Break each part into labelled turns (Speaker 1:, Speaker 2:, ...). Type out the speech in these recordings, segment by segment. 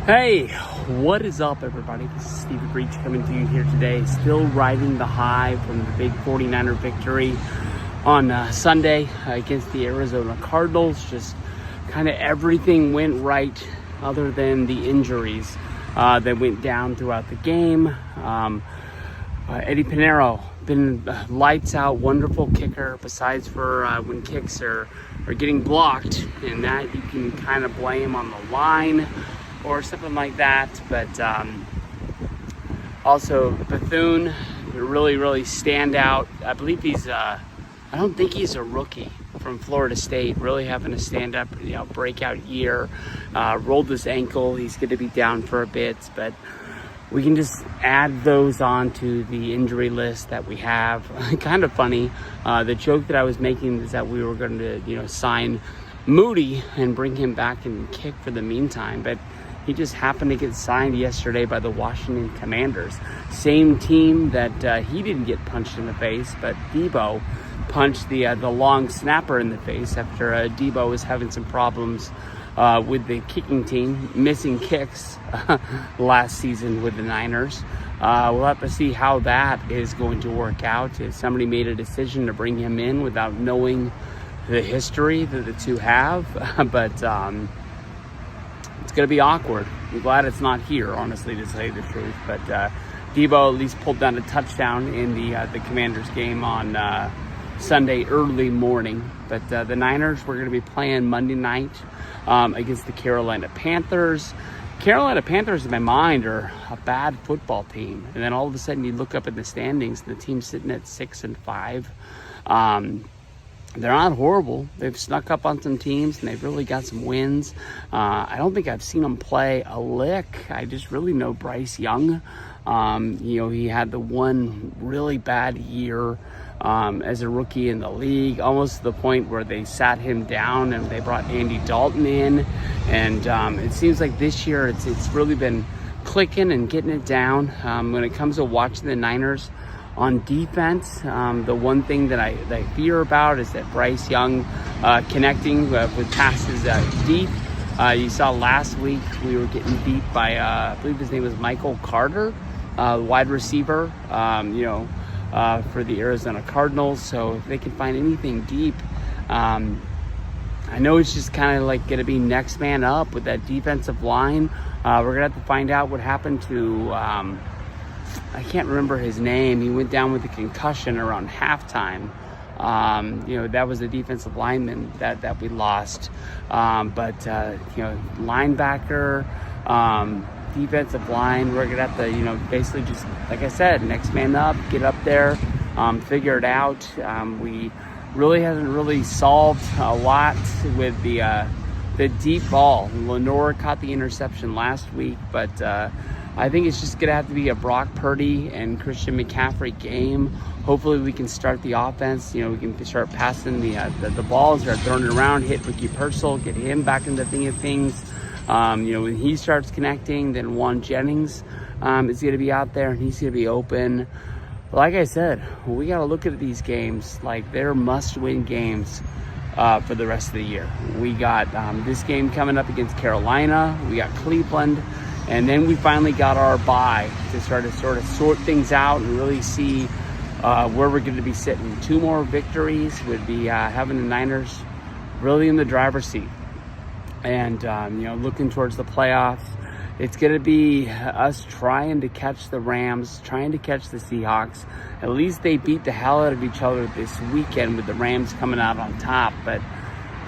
Speaker 1: Hey, what is up, everybody? This is Steve Breach coming to you here today. Still riding the high from the big 49er victory on Sunday against the Arizona Cardinals. Just kind of everything went right other than the injuries that went down throughout the game. Eddie Pinheiro, been lights out, wonderful kicker, besides for when kicks are getting blocked, and that you can kind of blame on the line or something like that. But also Bethune, really stand out. I believe he's I don't think he's a rookie from Florida State, really having a stand-up breakout year. Rolled his ankle, he's going to be down for a bit, but we can just add those on to the injury list that we have. Kind of funny. The joke that I was making is that we were going to sign Moody and bring him back and kick for the meantime, but he just happened to get signed yesterday by the Washington Commanders. Same team that he didn't get punched in the face, but Debo punched the long snapper in the face after Debo was having some problems with the kicking team, missing kicks last season with the Niners. We'll have to see how that is going to work out. If somebody made a decision to bring him in without knowing the history that the two have, but it's going to be awkward. I'm glad it's not here, honestly, to tell you the truth. But Debo at least pulled down a touchdown in the Commanders game on Sunday early morning. But the Niners were going to be playing Monday night against the Carolina Panthers. Carolina Panthers, in my mind, are a bad football team. And then all of a sudden you look up at the standings and the team's sitting at 6-5. They're not horrible. They've snuck up on some teams and they've really got some wins. I don't think I've seen them play a lick. I just really know Bryce Young. He had the one really bad year as a rookie in the league, almost to the point where they sat him down and they brought Andy Dalton in. And it seems like this year it's really been clicking and getting it down. When it comes to watching the Niners on defense, the one thing that I fear about is that Bryce Young connecting with passes deep. You saw last week we were getting beat by, I believe his name was Michael Carter, wide receiver, for the Arizona Cardinals. So if they can find anything deep, I know it's just kind of like going to be next man up with that defensive line. We're going to have to find out what happened to I can't remember his name. He went down with a concussion around halftime. That was a defensive lineman that we lost. Linebacker, defensive line, we're going to have to, basically just, like I said, next man up, get up there, figure it out. We really haven't really solved a lot with the deep ball. Lenore caught the interception last week, but I think it's just going to have to be a Brock Purdy and Christian McCaffrey game. Hopefully we can start the offense. We can start passing the balls, start throwing it around, hit Ricky Purcell, get him back into the thing of things. When he starts connecting, then Juan Jennings is going to be out there and he's going to be open. Like I said, we got to look at these games like they're must-win games for the rest of the year. We got this game coming up against Carolina. We got Cleveland. And then we finally got our bye to sort of sort things out and really see where we're going to be sitting. 2 more victories would be having the Niners really in the driver's seat. And, looking towards the playoffs, it's going to be us trying to catch the Rams, trying to catch the Seahawks. At least they beat the hell out of each other this weekend with the Rams coming out on top. But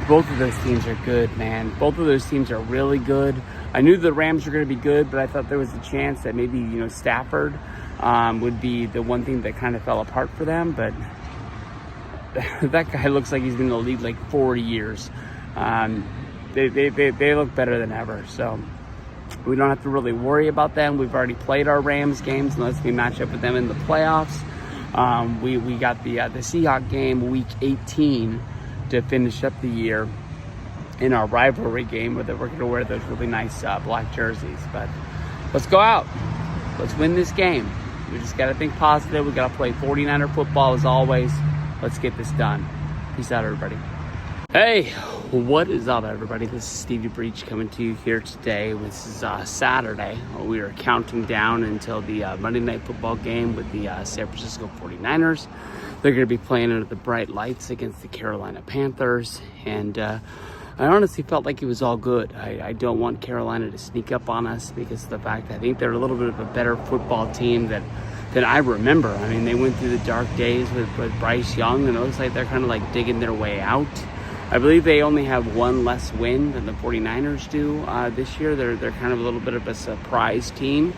Speaker 1: both of those teams are good, man. Both of those teams are really good. I knew the Rams were going to be good, but I thought there was a chance that maybe, Stafford would be the one thing that kind of fell apart for them. But that guy looks like he's been in the league like 40 years. They look better than ever. So we don't have to really worry about them. We've already played our Rams games unless we match up with them in the playoffs. We got the Seahawks game week 18 to finish up the year in our rivalry game where we're going to wear those really nice black jerseys. But let's go out. Let's win this game. We just got to think positive. We got to play 49er football as always. Let's get this done. Peace out, everybody. Hey, what is up, everybody? This is Stevie Breach coming to you here today. This is Saturday. We are counting down until the Monday Night Football game with the San Francisco 49ers. They're going to be playing under the bright lights against the Carolina Panthers. And I honestly felt like it was all good. I don't want Carolina to sneak up on us because of the fact that I think they're a little bit of a better football team than I remember. I mean, they went through the dark days with Bryce Young, and it looks like they're kind of like digging their way out. I believe they only have one less win than the 49ers do this year. They're kind of a little bit of a surprise team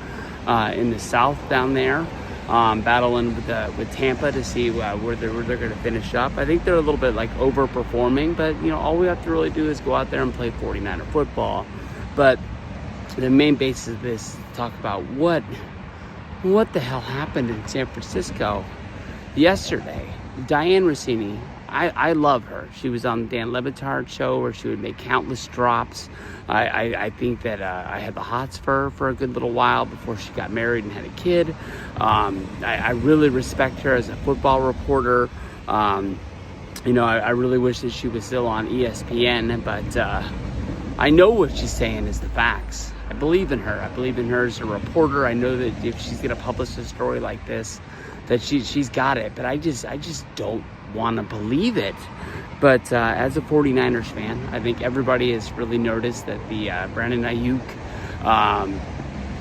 Speaker 1: in the South down there, battling with Tampa to see where they're going to finish up. I think they're a little bit like overperforming, but all we have to really do is go out there and play 49er football. But the main basis of this talk about what the hell happened in San Francisco yesterday. Diane Rossini. I love her. She was on the Dan Le Batard show where she would make countless drops. I think that I had the hots for her a good little while before she got married and had a kid. I really respect her as a football reporter. I really wish that she was still on ESPN, but I know what she's saying is the facts. I believe in her. I believe in her as a reporter. I know that if she's going to publish a story like this, that she's got it. But I just don't want to believe it. But as a 49ers fan, I think everybody has really noticed that the Brandon Ayuk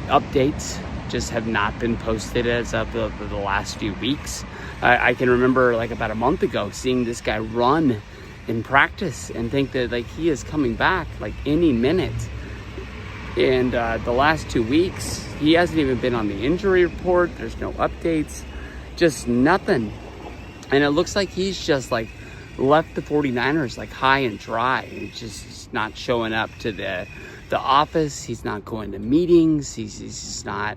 Speaker 1: updates just have not been posted as of the last few weeks. I can remember like about a month ago seeing this guy run in practice and think that like he is coming back like any minute. And the last 2 weeks, he hasn't even been on the injury report. There's no updates, just nothing. And it looks like he's just like left the 49ers like high and dry. He's just not showing up to the office. He's not going to meetings. He's just not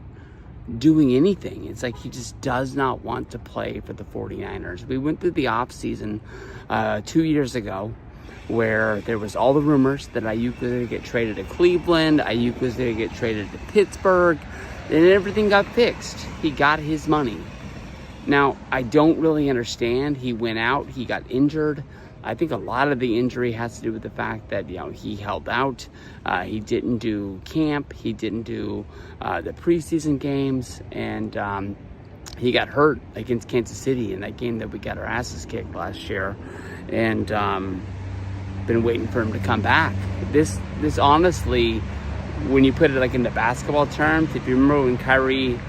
Speaker 1: doing anything. It's like he just does not want to play for the 49ers. We went through the offseason 2 years ago where there was all the rumors that Ayuk was going to get traded to Cleveland. Ayuk was going to get traded to Pittsburgh. And everything got fixed. He got his money. Now, I don't really understand. He went out, he got injured. I think a lot of the injury has to do with the fact that, he held out. He didn't do camp. He didn't do the preseason games. And he got hurt against Kansas City in that game that we got our asses kicked last year. And been waiting for him to come back. This honestly, when you put it like into basketball terms, if you remember when Kyrie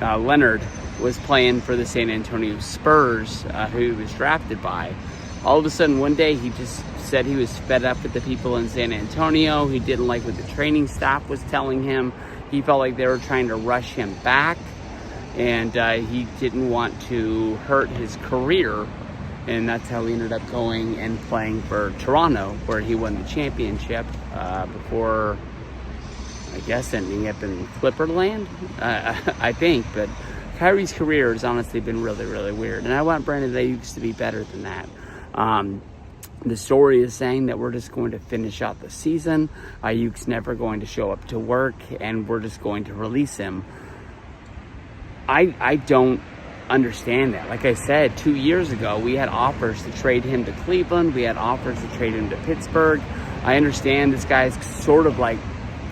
Speaker 1: Leonard was playing for the San Antonio Spurs, who he was drafted by. All of a sudden, one day, he just said he was fed up with the people in San Antonio. He didn't like what the training staff was telling him. He felt like they were trying to rush him back, and he didn't want to hurt his career. And that's how he ended up going and playing for Toronto, where he won the championship before, I guess, ending up in Clipperland, I think. But Kyrie's career has honestly been really, really weird. And I want Brandon Ayuk to be better than that. The story is saying that we're just going to finish out the season. Ayuk's never going to show up to work, and we're just going to release him. I don't understand that. Like I said, 2 years ago, we had offers to trade him to Cleveland. We had offers to trade him to Pittsburgh. I understand this guy's sort of like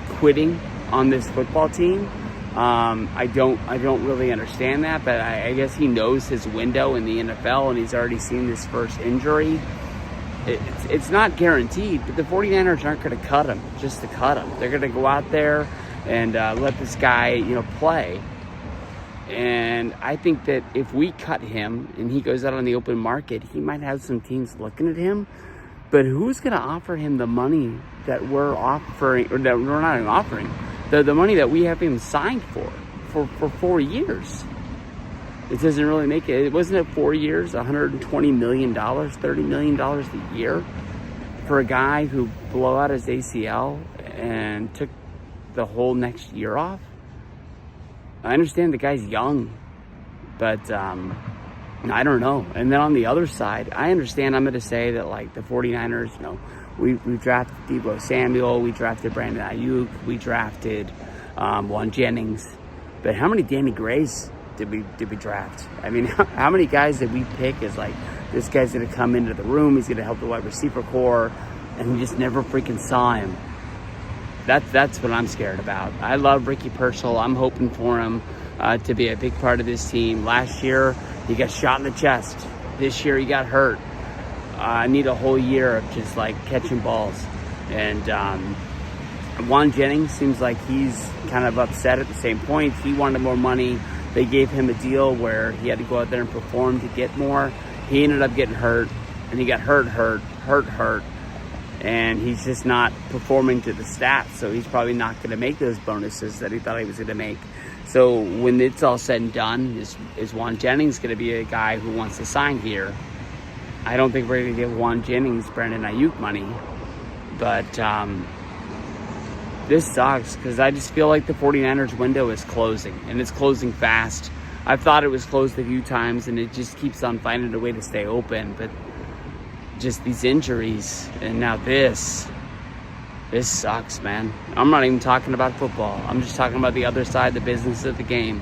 Speaker 1: quitting on this football team. I don't really understand that, but I guess he knows his window in the NFL, and he's already seen this first injury. It's not guaranteed, but the 49ers aren't going to cut him just to cut him. They're going to go out there and let this guy, play. And I think that if we cut him and he goes out on the open market, he might have some teams looking at him. But who's going to offer him the money that we're offering, or that we're not even offering? The money that we have him signed for 4 years. It doesn't really make it. It wasn't it 4 years, $120 million, $30 million a year for a guy who blew out his ACL and took the whole next year off. I understand the guy's young, but I don't know. And then on the other side, I understand. I'm going to say that like the 49ers, we drafted Deebo Samuel, we drafted Brandon Ayuk, we drafted Juan Jennings. But how many Danny Grays did we draft? I mean, how many guys did we pick as like, this guy's going to come into the room, he's going to help the wide receiver core, and we just never freaking saw him. That's what I'm scared about. I love Ricky Pearsall. I'm hoping for him to be a big part of this team. Last year, he got shot in the chest. This year, he got hurt. I need a whole year of just like catching balls. And Juan Jennings seems like he's kind of upset at the same point. He wanted more money. They gave him a deal where he had to go out there and perform to get more. He ended up getting hurt, and he got hurt. And he's just not performing to the stats, so he's probably not going to make those bonuses that he thought he was going to make. So when it's all said and done, is Juan Jennings going to be a guy who wants to sign here? I don't think we're going to give Juan Jennings Brandon Ayuk money, but this sucks because I just feel like the 49ers window is closing, and it's closing fast. I've thought it was closed a few times, and it just keeps on finding a way to stay open, but just these injuries, and now this sucks, man. I'm not even talking about football. I'm just talking about the other side, the business of the game.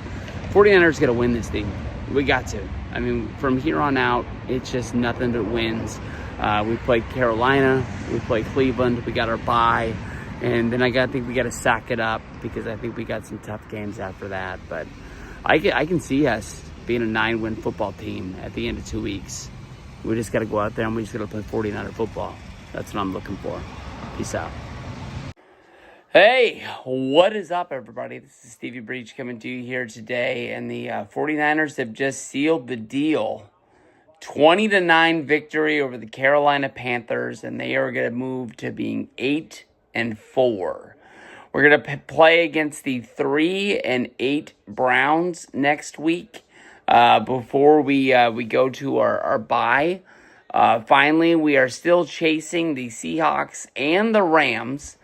Speaker 1: 49ers got to win this thing. We got to. I mean, from here on out, it's just nothing but wins. We played Carolina. We played Cleveland. We got our bye. And then I think we got to sack it up because I think we got some tough games after that. But I can see us being a 9-win football team at the end of 2 weeks. We just got to go out there and we just got to play 49er football. That's what I'm looking for. Peace out. Hey, what is up, everybody? This is Stevie Breach coming to you here today. And the 49ers have just sealed the deal. 20-9 victory over the Carolina Panthers. And they are going to move to being 8-4. We're going to play against the 3-8 Browns next week. Before we go to our bye. Finally, we are still chasing the Seahawks and the Rams,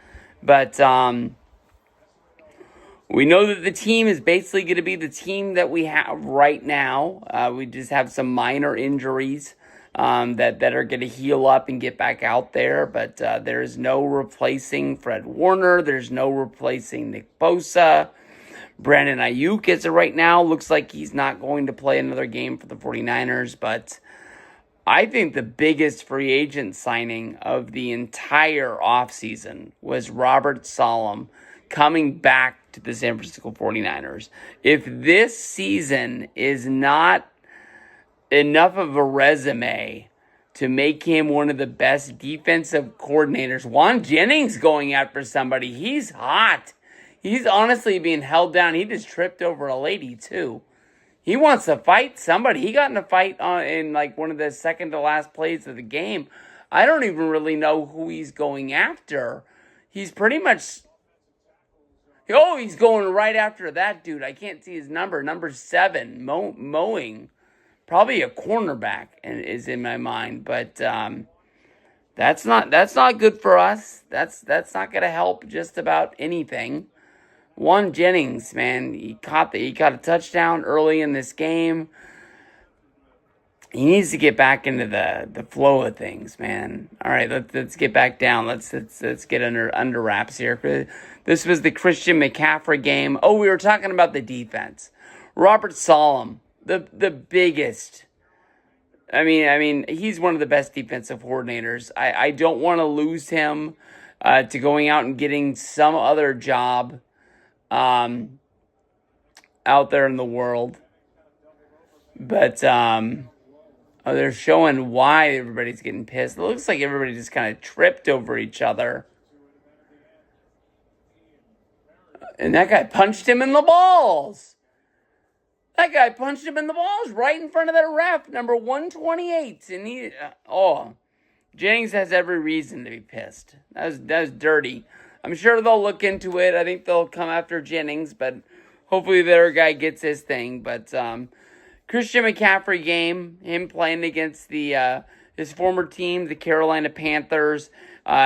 Speaker 1: but we know that the team is basically going to be the team that we have right now. We just have some minor injuries that are going to heal up and get back out there, but there is no replacing Fred Warner. There's no replacing Nick Bosa. Brandon Ayuk, as of right now, looks like he's not going to play another game for the 49ers, but I think the biggest free agent signing of the entire offseason was Robert Saleh coming back to the San Francisco 49ers. If this season is not enough of a resume to make him one of the best defensive coordinators, Juan Jennings going after somebody, he's hot. He's honestly being held down. He just tripped over a lady, too. He wants to fight somebody. He got in a fight in like one of the second to last plays of the game. I don't even really know who he's going after. He's pretty much... Oh, he's going right after that dude. I can't see his number. Number 7, mowing. Probably a cornerback is in my mind. But that's not good for us. That's not going to help just about anything. Juan Jennings, man, he caught a touchdown early in this game. He needs to get back into the flow of things, man. All right, let's get back down. Let's get under wraps here. This was the Christian McCaffrey game. Oh, we were talking about the defense. Robert Saleh, the biggest. I mean, he's one of the best defensive coordinators. I don't want to lose him to going out and getting some other job out there in the world. But they're showing why everybody's getting pissed. It looks like everybody just kind of tripped over each other. And that guy punched him in the balls. That guy punched him in the balls right in front of that ref, number 128. And Jennings has every reason to be pissed. That was dirty. I'm sure they'll look into it. I think they'll come after Jennings, but hopefully their guy gets his thing. But Christian McCaffrey game, him playing against his former team, the Carolina Panthers.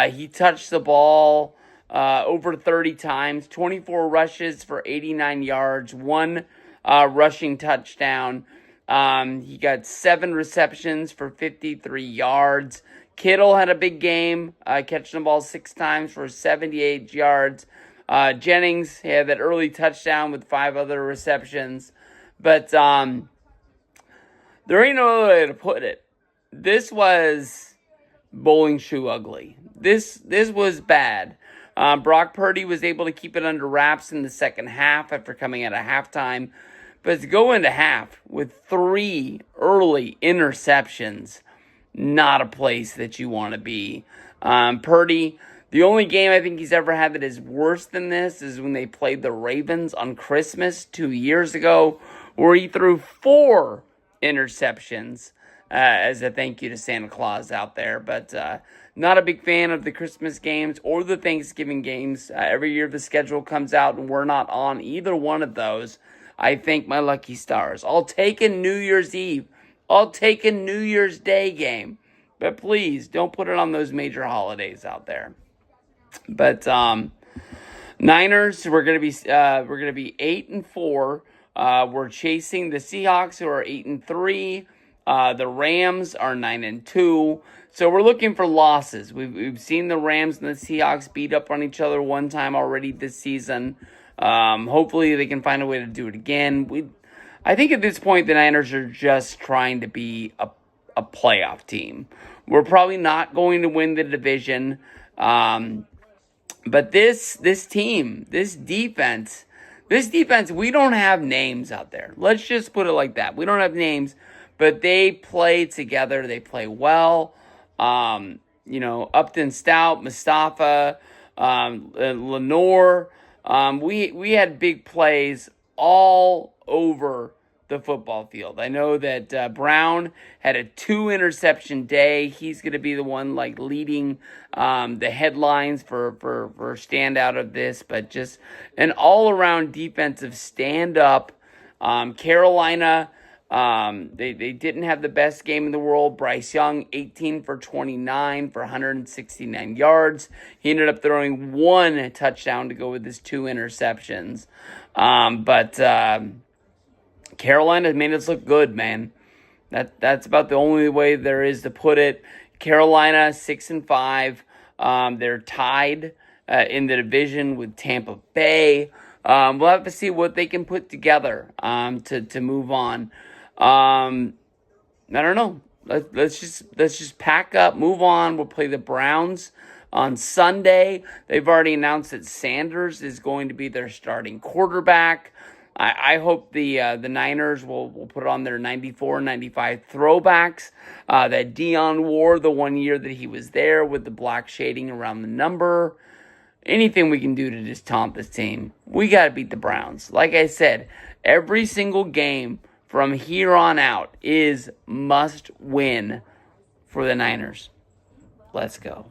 Speaker 1: He touched the ball over 30 times, 24 rushes for 89 yards, 1 rushing touchdown. He got 7 receptions for 53 yards. Kittle had a big game, catching the ball 6 times for 78 yards. Jennings had that early touchdown with 5 other receptions. But there ain't no other way to put it. This was bowling shoe ugly. This was bad. Brock Purdy was able to keep it under wraps in the second half after coming out of halftime. But to go into half with 3 early interceptions, not a place that you want to be. Purdy, the only game I think he's ever had that is worse than this is when they played the Ravens on Christmas 2 years ago, where he threw 4 interceptions as a thank you to Santa Claus out there. But not a big fan of the Christmas games or the Thanksgiving games. Every year the schedule comes out and we're not on either one of those. I thank my lucky stars. I'll take a New Year's Eve. I'll take a New Year's Day game. But please don't put it on those major holidays out there. But Niners, we're gonna be 8-4. We're chasing the Seahawks, who are 8-3. The Rams are 9-2. So we're looking for losses. We've seen the Rams and the Seahawks beat up on each other one time already this season. Hopefully they can find a way to do it again. I think at this point the Niners are just trying to be a playoff team. We're probably not going to win the division. But this team, this defense, we don't have names out there. Let's just put it like that. We don't have names, but they play together. They play well. Upton Stout, Mustafa, Lenore. We had big plays all over the football field. I know that Brown had a 2-interception day. He's going to be the one leading the headlines for standout of this, but just an all-around defensive stand-up. Carolina, they didn't have the best game in the world. Bryce Young, 18 for 29 for 169 yards. He ended up throwing 1 touchdown to go with his 2 interceptions. But Carolina made us look good, man. That's about the only way there is to put it. Carolina 6-5. They're tied in the division with Tampa Bay. We'll have to see what they can put together to move on. I don't know. Let's just pack up, move on. We'll play the Browns on Sunday. They've already announced that Sanders is going to be their starting quarterback. I hope the Niners will put on their 94, 95 throwbacks that Dion wore the one year that he was there with the black shading around the number. Anything we can do to just taunt this team. We got to beat the Browns. Like I said, every single game from here on out is must win for the Niners. Let's go.